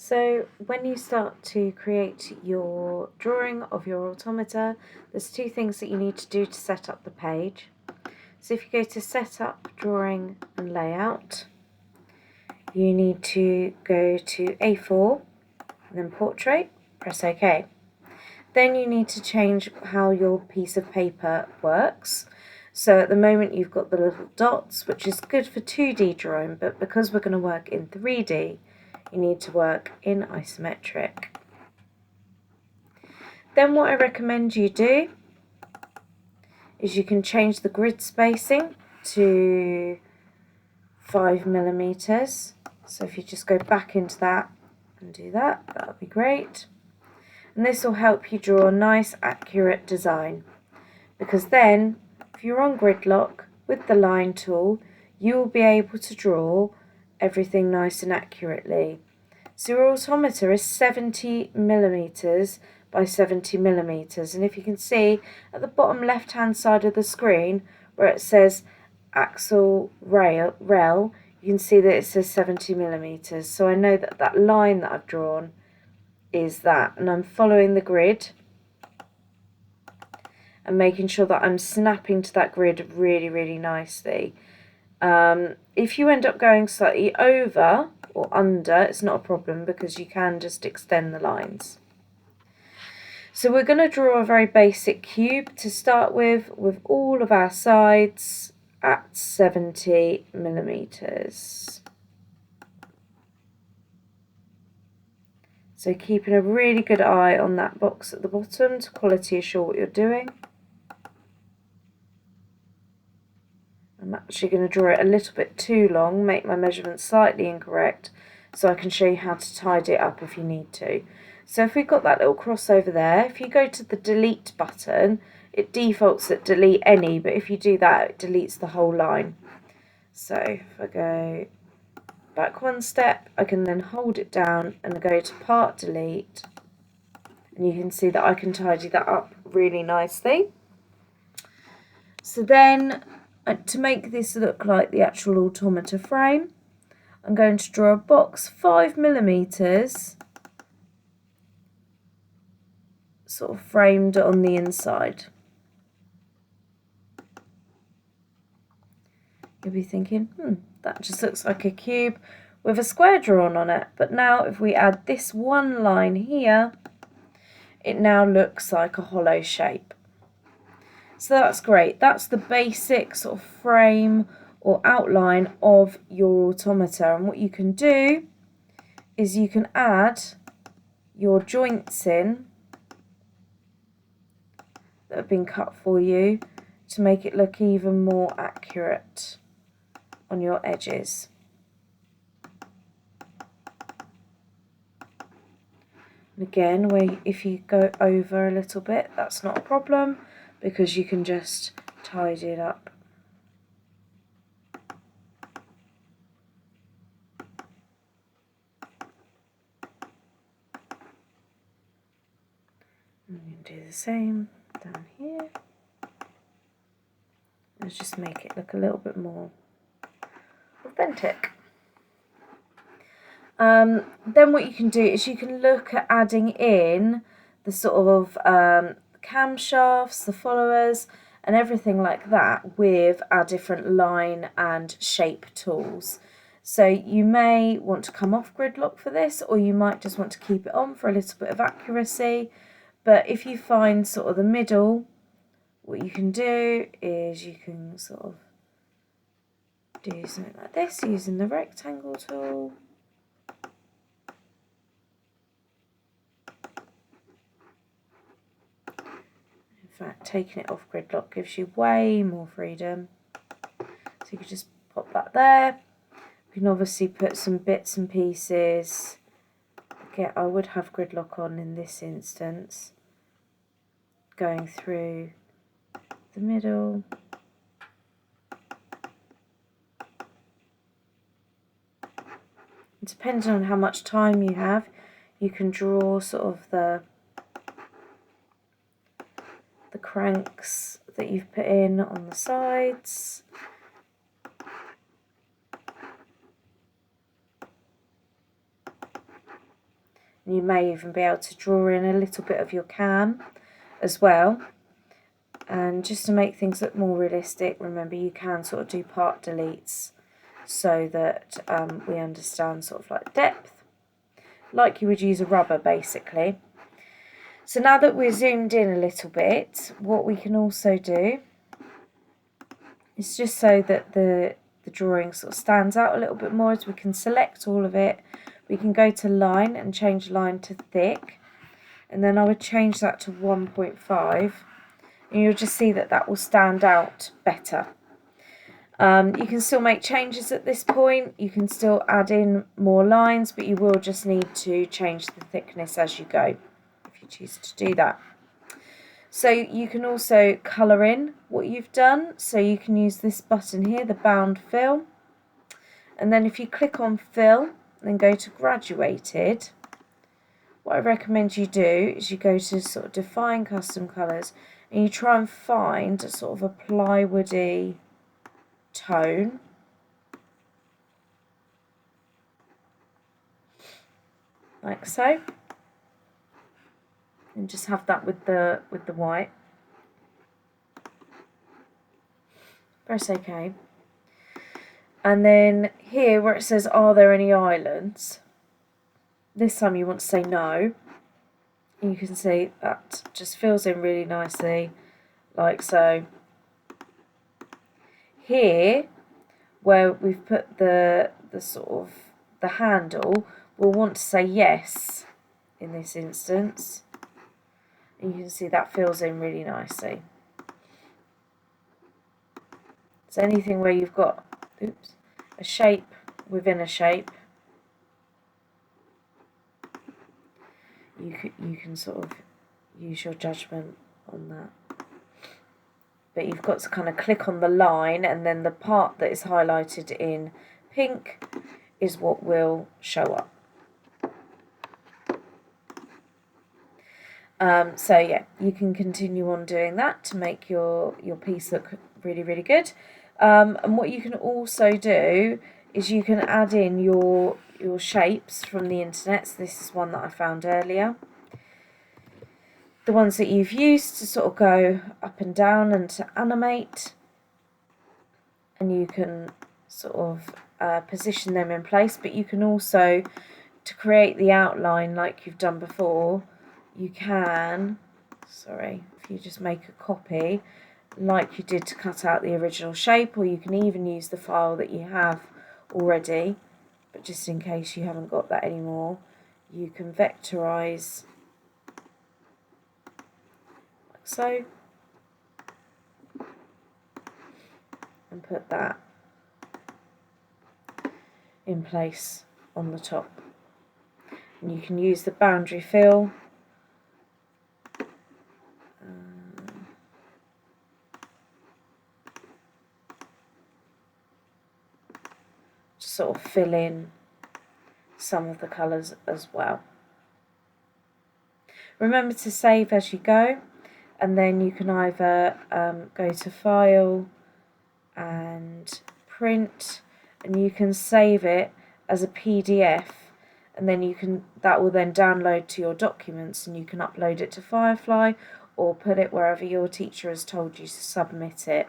So when you start to create your drawing of your automata, there's two things that you need to do to set up the page. So if you go to Setup, Drawing and Layout, you need to go to A4 and then Portrait, press OK. Then you need to change how your piece of paper works. So at the moment you've got the little dots, which is good for 2D drawing, but because we're going to work in 3D, you need to work in isometric. Then what I recommend you do is you can change the grid spacing to 5mm. So if you just go back into that and do that, that would be great. And this will help you draw a nice accurate design, because then if you're on gridlock with the line tool, you will be able to draw everything nice and accurately. So your automata is 70mm by 70mm, and if you can see at the bottom left hand side of the screen where it says axle rel, you can see that it says 70mm. So I know that that line that I've drawn is that, and I'm following the grid and making sure that I'm snapping to that grid really nicely. If you end up going slightly over or under, it's not a problem because you can just extend the lines. So we're going to draw a very basic cube to start with all of our sides at 70mm. So keeping a really good eye on that box at the bottom to quality assure what you're doing. I'm actually going to draw it a little bit too long, make my measurements slightly incorrect, so I can show you how to tidy it up if you need to. So if we've got that little cross over there, if you go to the delete button, it defaults at delete any, but if you do that, it deletes the whole line. So if I go back one step, I can then hold it down and go to part delete, and you can see that I can tidy that up really nicely. So then, to make this look like the actual automata frame, I'm going to draw a box 5mm sort of framed on the inside. You'll be thinking, that just looks like a cube with a square drawn on it. But now if we add this one line here, it now looks like a hollow shape. So that's great. That's the basic sort of frame or outline of your automata. And what you can do is you can add your joints in that have been cut for you to make it look even more accurate on your edges. And again, if you go over a little bit, that's not a problem because you can just tidy it up. I'm going to do the same down here. Let's just make it look a little bit more authentic. Then what you can do is you can look at adding in the sort of camshafts, the followers, and everything like that with our different line and shape tools. So you may want to come off gridlock for this, or you might just want to keep it on for a little bit of accuracy. But if you find sort of the middle, what you can do is you can sort of do something like this using the rectangle tool. In fact, taking it off gridlock gives you way more freedom. So you can just pop that there. You can obviously put some bits and pieces. Again, I would have gridlock on in this instance, going through the middle. And depending on how much time you have, you can draw sort of the cranks that you've put in on the sides. And you may even be able to draw in a little bit of your cam as well. And just to make things look more realistic, remember you can sort of do part deletes so that we understand sort of like depth, like you would use a rubber basically. So now that we're zoomed in a little bit, what we can also do is just so that the drawing sort of stands out a little bit more, is we can select all of it. We can go to line and change line to thick, and then I would change that to 1.5, and you'll just see that that will stand out better. You can still make changes at this point, you can still add in more lines, but you will just need to change the thickness as you go if you choose to do that. So you can also colour in what you've done, so you can use this button here, the bound fill, and then if you click on fill and then go to graduated, what I recommend you do is you go to sort of define custom colours and you try and find a sort of a plywoody tone, like so, and just have that with the white. Press OK, and then here where it says are there any islands, this time you want to say no. You can see that just fills in really nicely, like so. Here, where we've put the sort of the handle, we'll want to say yes in this instance. And you can see that fills in really nicely. So anything where you've got a shape within a shape, you can sort of use your judgment on that. But you've got to kind of click on the line, and then the part that is highlighted in pink is what will show up. So yeah, you can continue on doing that to make your piece look really, really good. And what you can also do is you can add in your shapes from the internet. So this is one that I found earlier. The ones that you've used to sort of go up and down and to animate. And you can sort of position them in place, but you can also, to create the outline like you've done before, you can, if you just make a copy like you did to cut out the original shape, or you can even use the file that you have already, but just in case you haven't got that anymore, you can vectorize like so and put that in place on the top. And you can use the boundary fill to sort of fill in some of the colours as well. Remember to save as you go, and then you can either go to File and Print, and you can save it as a PDF, and then that will then download to your documents, and you can upload it to Firefly or put it wherever your teacher has told you to submit it.